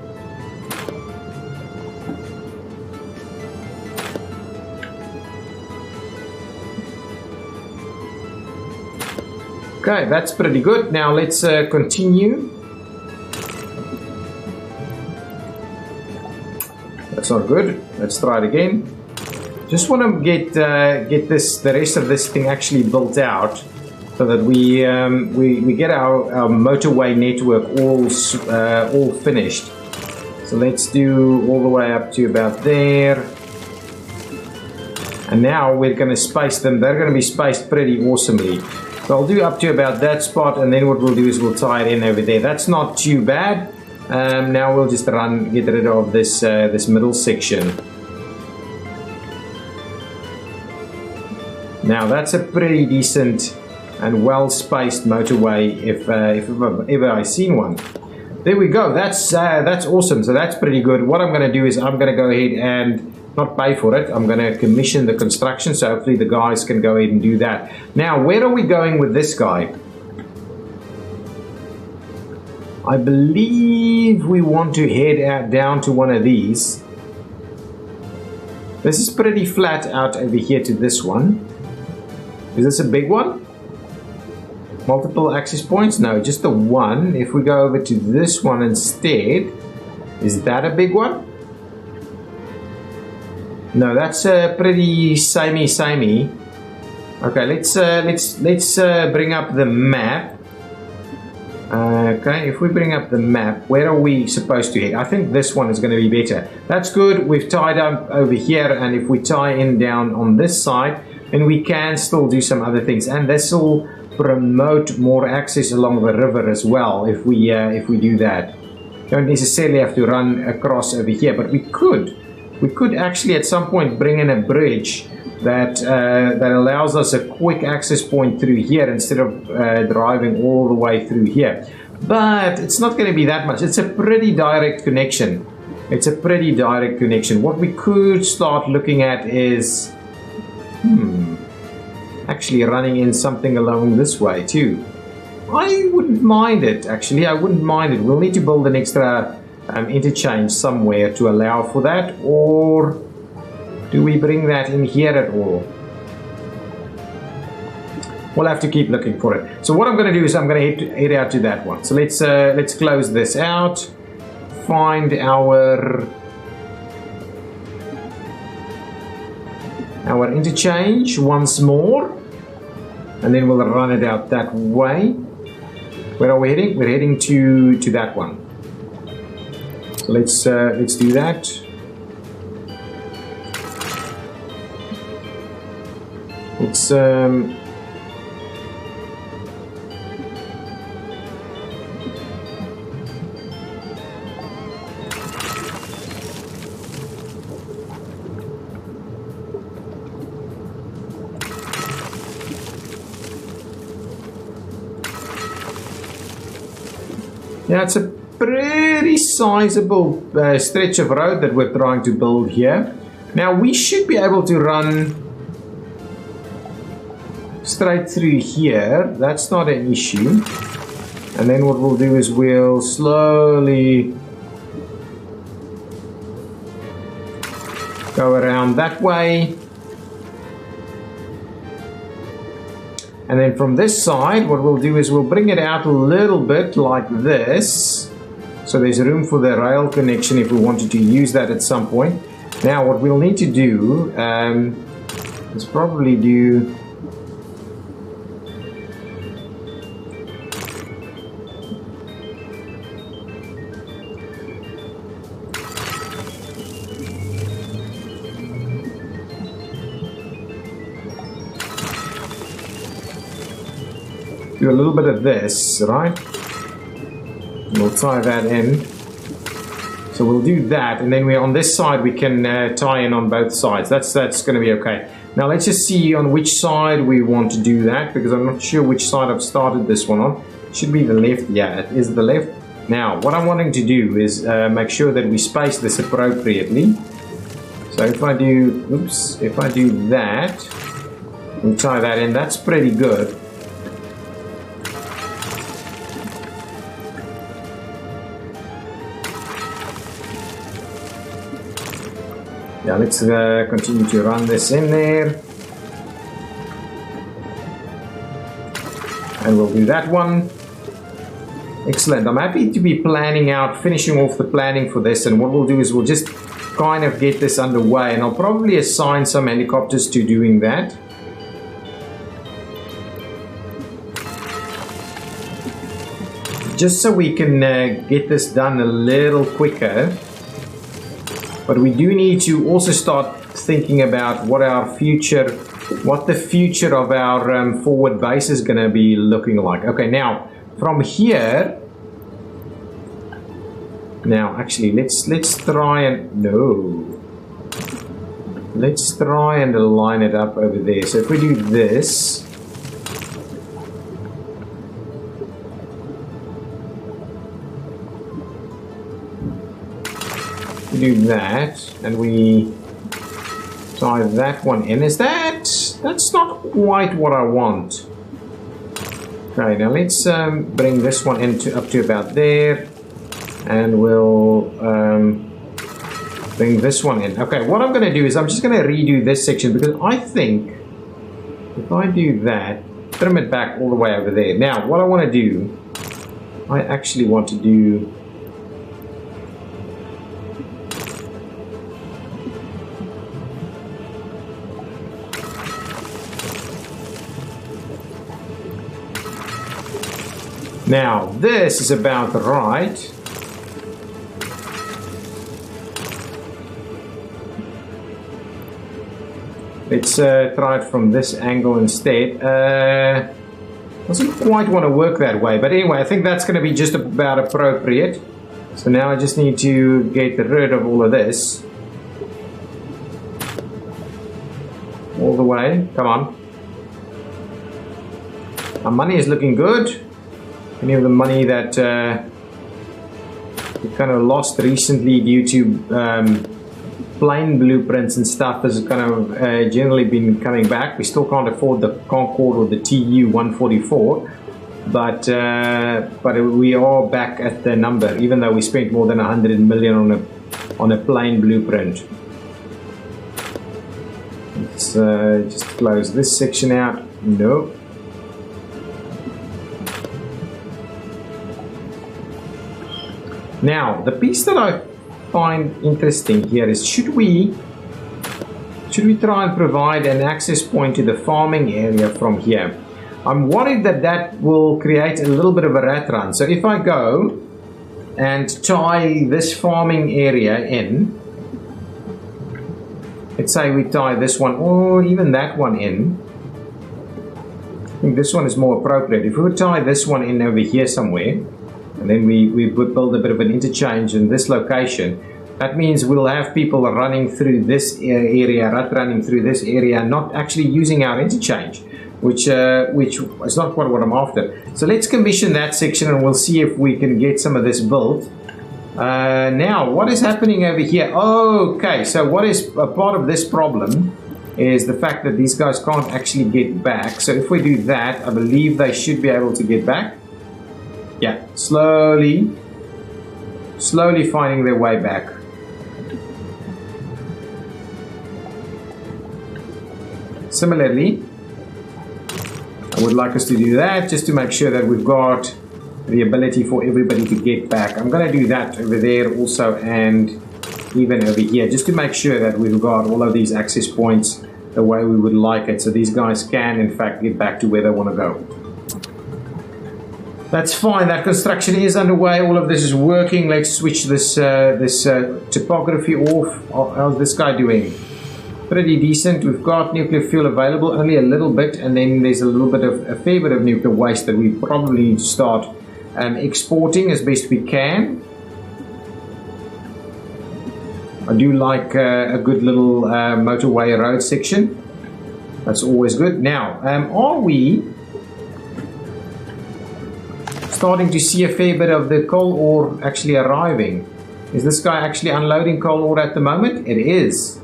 Okay, that's pretty good. Now let's continue. That's not good. Let's try it again. Just want to get the rest of this thing actually built out, so that we get our motorway network all finished. So let's do all the way up to about there. And now we're going to space them. They're going to be spaced pretty awesomely. So I'll do up to about that spot, and then what we'll do is we'll tie it in over there. That's not too bad. Now we'll just get rid of this this middle section. Now that's a pretty decent and well-spaced motorway if ever I've seen one. There we go. That's awesome. So that's pretty good. What I'm going to do is I'm going to go ahead and not pay for it. I'm going to commission the construction, so hopefully the guys can go ahead and do that. Now, where are we going with this guy? I believe we want to head out down to one of these. This is pretty flat out over here to this one. Is this a big one? Multiple access points? No, just the one. If we go over to this one instead, is that a big one? No, that's pretty samey. Okay, let's bring up the map. Okay, if we bring up the map, where are we supposed to head? I think this one is going to be better. That's good. We've tied up over here, and if we tie in down on this side, then we can still do some other things, and this will promote more access along the river as well. If we do that, don't necessarily have to run across over here, but we could. We could actually at some point bring in a bridge that allows us a quick access point through here instead of driving all the way through here. But it's not going to be that much. It's a pretty direct connection. What we could start looking at is actually running in something along this way too. I wouldn't mind it, actually. I wouldn't mind it. We'll need to build an extra interchange somewhere to allow for that, or do we bring that in here at all? We'll have to keep looking for it. So what I'm going to do is I'm going to head out to that one. So let's close this out. find our interchange once more, and then we'll run it out that way. Where are we heading? We're heading to that one. So let's do that. Let's yeah, it's a pretty sizable stretch of road that we're trying to build here. Now we should be able to run straight through here. That's not an issue. And then what we'll do is we'll slowly go around that way. And then from this side, what we'll do is we'll bring it out a little bit like this. So there's room for the rail connection if we wanted to use that at some point. Now what we'll need to do is probably do a little bit of this, right? We'll tie that in. So we'll do that, and then on this side we can tie in on both sides. That's going to be okay. Now let's just see on which side we want to do that, because I'm not sure which side I've started this one on. It should be the left. Yeah, it is the left. Now what I'm wanting to do is make sure that we space this appropriately. So if I do, if I do that and tie that in, that's pretty good. Yeah, let's continue to run this in there. And we'll do that one. Excellent. I'm happy to be finishing off the planning for this. And what we'll do is we'll just kind of get this underway. And I'll probably assign some helicopters to doing that. Just so we can get this done a little quicker. But we do need to also start thinking about what the future of our forward base is going to be looking like. Okay, now from here, actually let's try and align it up over there. So if we do this, do that, and we tie that one in. That's not quite what I want. Okay, now let's bring this one up to about there, and we'll bring this one in. Okay, what I'm going to do is I'm just going to redo this section, because I think if I do that, trim it back all the way over there. Now what I want to do, I actually want to do now, this is about right. Let's try it from this angle instead. Doesn't quite want to work that way, but anyway, I think that's going to be just about appropriate. So now I just need to get rid of all of this. All the way. Come on. Our money is looking good. Any of the money that we kind of lost recently due to plane blueprints and stuff has kind of generally been coming back. We still can't afford the Concorde or the TU-144, but we are back at the number, even though we spent more than 100 million on a plane blueprint. Let's just close this section out. Nope. Now, the piece that I find interesting here is should we try and provide an access point to the farming area from here? I'm worried that that will create a little bit of a rat run. So if I go and tie this farming area in, let's say we tie this one or even that one in. I think this one is more appropriate. If we would tie this one in over here somewhere, and then we would build a bit of an interchange in this location, that means we'll have people running through this area, running through this area, not actually using our interchange, which is not quite what I'm after. So let's commission that section and we'll see if we can get some of this built. Now, what is happening over here? Okay, so what is a part of this problem is the fact that these guys can't actually get back. So if we do that, I believe they should be able to get back. Yeah, slowly finding their way back. Similarly, I would like us to do that just to make sure that we've got the ability for everybody to get back. I'm going to do that over there also and even over here just to make sure that we've got all of these access points the way we would like it, so these guys can in fact get back to where they want to go. That's fine, that construction is underway, all of this is working. Let's switch this topography off. How's this guy doing? Pretty decent. We've got nuclear fuel available, only a little bit, and then there's a fair bit of nuclear waste that we probably need to start exporting as best we can. I do like a good little motorway road section. That's always good. Now, are we starting to see a fair bit of the coal ore actually arriving? Is this guy actually unloading coal ore at the moment? It is.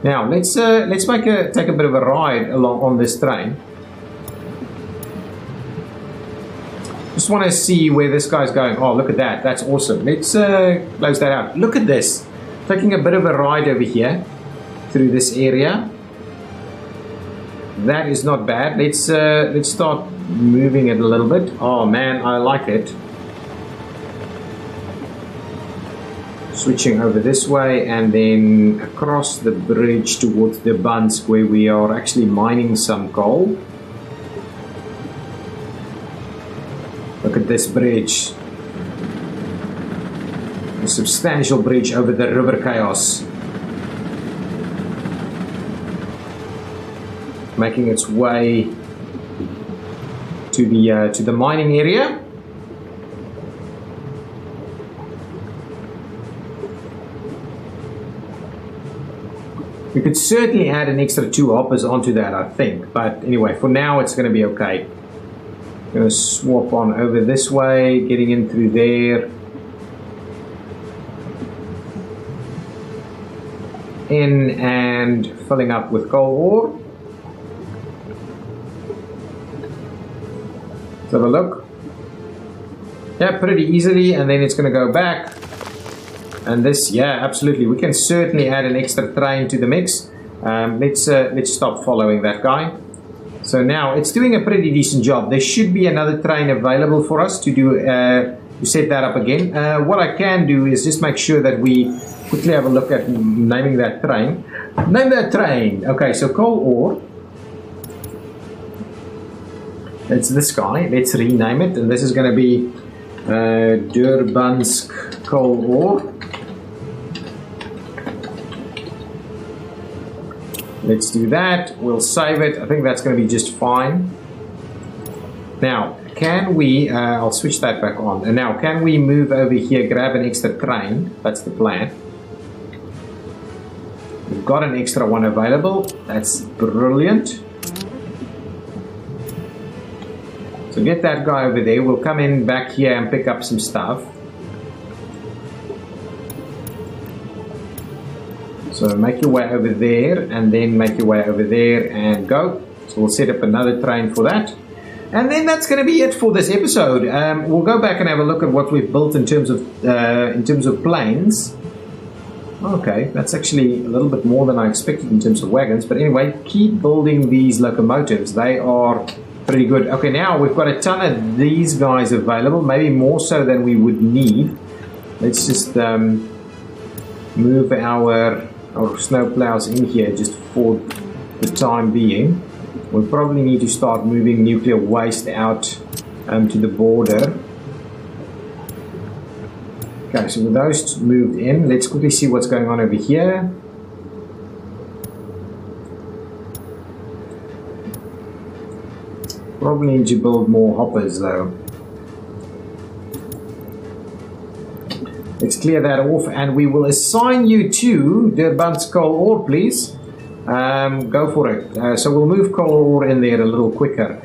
Now let's take a bit of a ride along on this train. Just want to see where this guy's going. Oh, look at that! That's awesome. Let's close that out. Look at this. Taking a bit of a ride over here through this area. That is not bad. Let's start moving it a little bit. Oh man, I like it. Switching over this way and then across the bridge towards the Bansk where we are actually mining some coal. Look at this bridge. A substantial bridge over the River Chaos. Making its way to the mining area. We could certainly add an extra 2 hoppers onto that, I think. But anyway, for now it's going to be okay. I'm going to swap on over this way, getting in through there. In and filling up with coal ore. Let's have a look. Yeah, pretty easily, and then it's going to go back. And this, yeah, absolutely. We can certainly add an extra train to the mix. Let's stop following that guy. So now it's doing a pretty decent job. There should be another train available for us to do to set that up again. What I can do is just make sure that we quickly have a look at naming that train. Name that train. Okay, so coal ore. It's this guy. Let's rename it, and this is going to be Durbansk coal ore. Let's do that. We'll save it. I think that's going to be just fine. Now, can we... I'll switch that back on. And now, can we move over here, grab an extra train? That's the plan. We've got an extra one available. That's brilliant. So get that guy over there. We'll come in back here and pick up some stuff. So make your way over there and then make your way over there and go. So we'll set up another train for that. And then that's going to be it for this episode. We'll go back and have a look at what we've built in terms of planes. Okay, that's actually a little bit more than I expected in terms of wagons. But anyway, keep building these locomotives. They are pretty good. Okay, now we've got a ton of these guys available, maybe more so than we would need. Let's just move our snow plows in here just for the time being. We'll probably need to start moving nuclear waste out to the border. Okay, so with those moved in, let's quickly see what's going on over here. Probably need to build more hoppers though. Let's clear that off, and we will assign you to the advanced coal ore, please. Go for it. So we'll move coal ore in there a little quicker.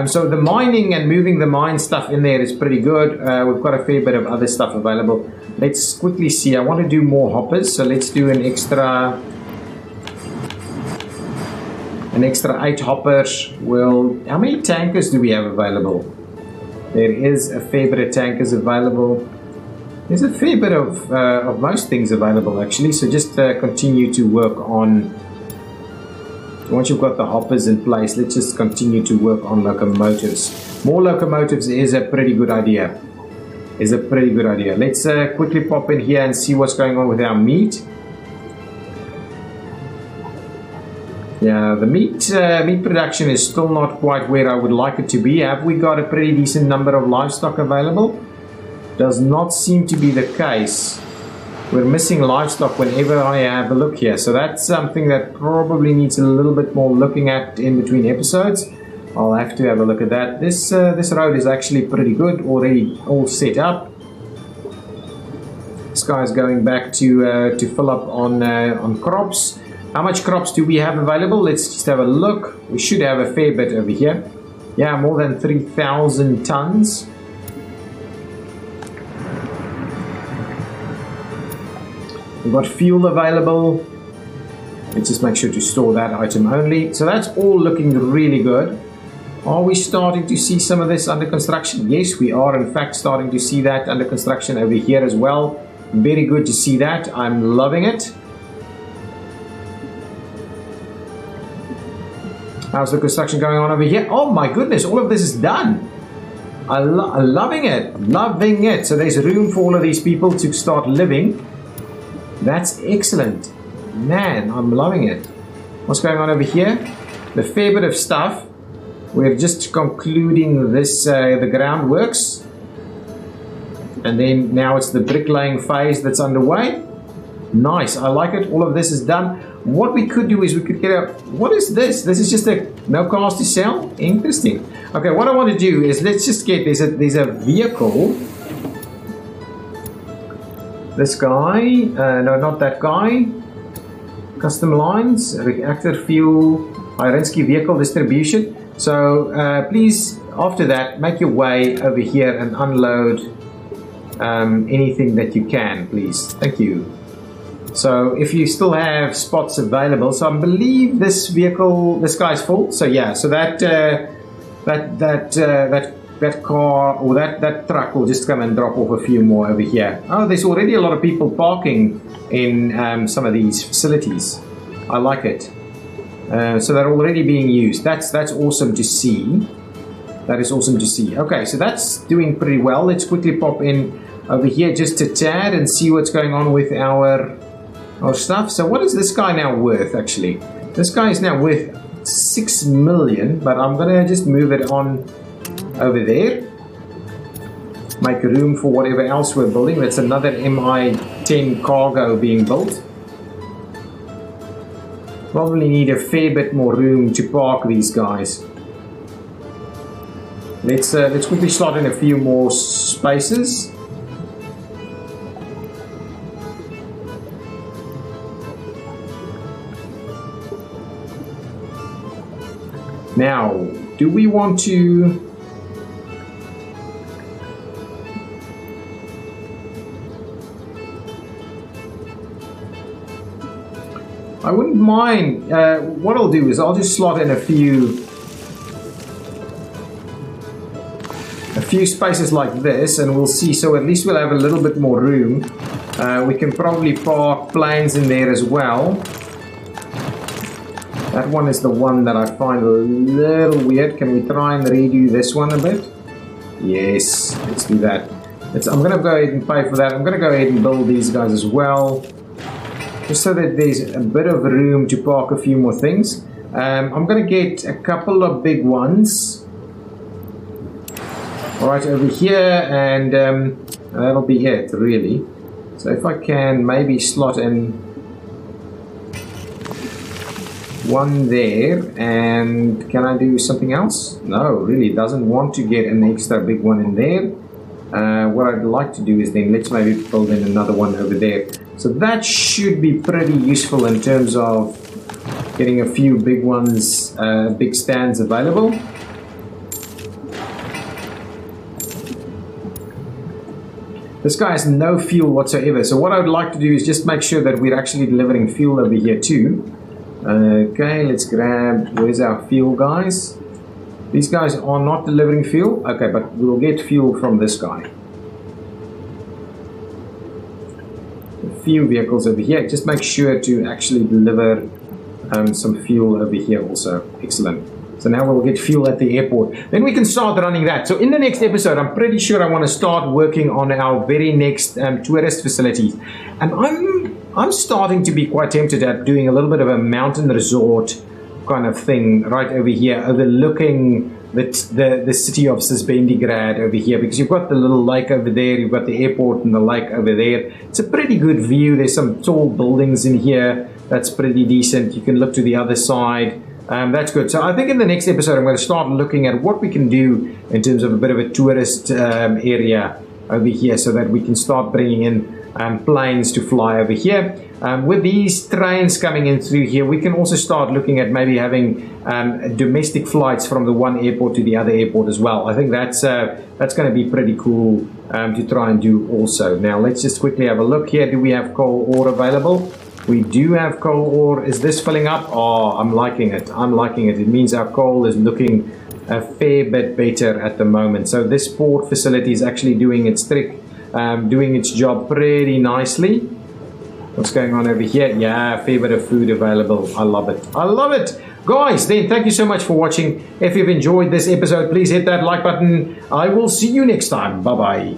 So the mining and moving the mine stuff in there is pretty good. We've got a fair bit of other stuff available. Let's quickly see. I want to do more hoppers, so let's do an extra 8 hoppers. How many tankers do we have available? There is a fair bit of tankers available. There's a fair bit of most things available actually, so just continue to work on, once you've got the hoppers in place, let's just continue to work on locomotives. More locomotives is a pretty good idea. Let's quickly pop in here and see what's going on with our meat. Yeah, the meat production is still not quite where I would like it to be. Have we got a pretty decent number of livestock available? Does not seem to be the case. We're missing livestock whenever I have a look here, so that's something that probably needs a little bit more looking at in between episodes. I'll have to have a look at that. This road is actually pretty good, already all set up. This guy's going back to fill up on crops. How much crops do we have available? Let's just have a look. We should have a fair bit over here. Yeah, more than 3,000 tons. We've got fuel available. Let's just make sure to store that item only. So that's all looking really good. Are we starting to see some of this under construction? Yes, we are in fact starting to see that under construction over here as well. Very good to see that. I'm loving it. How's the construction going on over here? Oh my goodness, all of this is done. I'm loving it. So there's room for all of these people to start living. That's excellent. Man, I'm loving it. What's going on over here? The fair bit of stuff. We're just concluding this, the groundworks. And then now it's the bricklaying phase that's underway. Nice, I like it. All of this is done. What we could do is we could get a... What is this? This is just a no cars to sell? Interesting. Okay, what I want to do is let's just get... There's a vehicle... This guy, no, not that guy. Custom lines, reactor fuel, Irensky vehicle distribution. So please, after that, make your way over here and unload anything that you can, please. Thank you. So if you still have spots available, so I believe this vehicle, this guy's full. So yeah, so that car or that truck will just come and drop off a few more over here. Oh, there's already a lot of people parking in some of these facilities. I like it. So they're already being used. That's awesome to see. That is awesome to see. Okay, so that's doing pretty well. Let's quickly pop in over here just a tad and see what's going on with our stuff. So what is this guy now worth actually? This guy is now worth 6 million, but I'm gonna just move it on over there. Make room for whatever else we're building. That's another MI-10 cargo being built. Probably need a fair bit more room to park these guys. Let's quickly slot in a few more spaces. Now, do we want to... I wouldn't mind, what I'll do is I'll just slot in a few spaces like this and we'll see, so at least we'll have a little bit more room. We can probably park planes in there as well. That one is the one that I find a little weird. Can we try and redo this one a bit? Yes, let's do that. I'm going to go ahead and pay for that. I'm going to go ahead and build these guys as well, just so that there's a bit of room to park a few more things. I'm going to get a couple of big ones right over here, and that'll be it, really. So if I can maybe slot in one there, and can I do something else? No, really doesn't want to get an extra big one in there. What I'd like to do is then let's maybe build in another one over there. So that should be pretty useful in terms of getting a few big ones, big stands available. This guy has no fuel whatsoever, so what I would like to do is just make sure that we're actually delivering fuel over here too. Okay, let's grab, where's our fuel guys? These guys are not delivering fuel. Okay, but we'll get fuel from this guy. A few vehicles over here. Just make sure to actually deliver some fuel over here also. Excellent. So now we'll get fuel at the airport. Then we can start running that. So in the next episode, I'm pretty sure I want to start working on our very next tourist facilities. And I'm starting to be quite tempted at doing a little bit of a mountain resort kind of thing right over here, overlooking the city of Sisbendigrad over here, because you've got the little lake over there, you've got the airport and the lake over there. It's a pretty good view. There's some tall buildings in here. That's pretty decent. You can look to the other side. That's good. So I think in the next episode, I'm going to start looking at what we can do in terms of a bit of a tourist area over here, so that we can start bringing in planes to fly over here. With these trains coming in through here, we can also start looking at maybe having domestic flights from the one airport to the other airport as well. I think that's going to be pretty cool to try and do also. Now let's just quickly have a look here. Do we have coal ore available? We do have coal ore. Is this filling up? Oh, I'm liking it. I'm liking it. It means our coal is looking a fair bit better at the moment. So this port facility is actually doing its trick, doing its job pretty nicely. What's going on over here? Yeah, a fair bit of food available. I love it. I love it. Guys, then thank you so much for watching. If you've enjoyed this episode, please hit that like button. I will see you next time. Bye-bye.